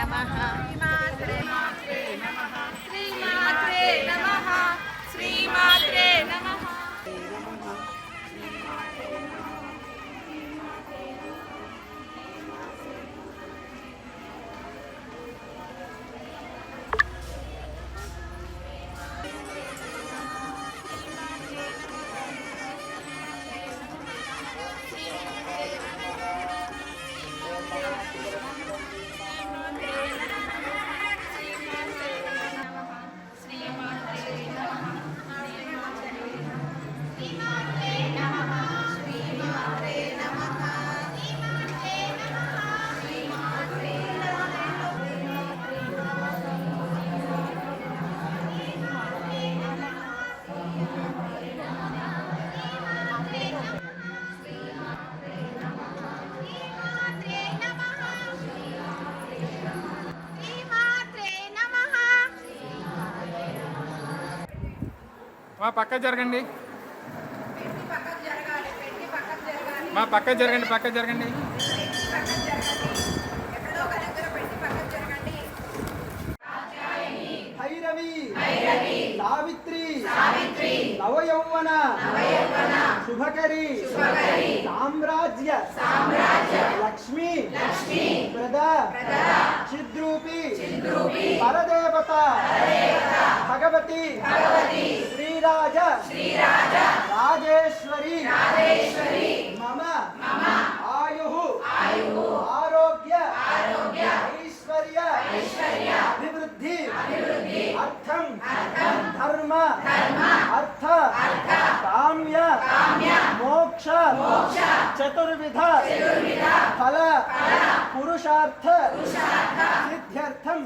నమః శ్రీమాత్రే నమః శ్రీమాత్రే నమః శ్రీమాత్రే నమః మా పక్క జరగండి, మా పక్క జరగండి, పక్క జరగండి. భైరవి సావిత్రి నవయౌవన శుభకరి సామ్రాజ్య లక్ష్మి ప్రదా చిద్రూపి పరదేవత భగవతి శ్రీరాజ రాజేశ్వరి మమ ఆయు ఆరోగ్య ఐశ్వర్య అభివృద్ధి అర్థం ధర్మ అర్థ కామ్య మోక్ష చతుర్విధ ఫల పురుషార్థ సిద్ధ్యర్థం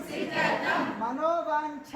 మనోవాంఛ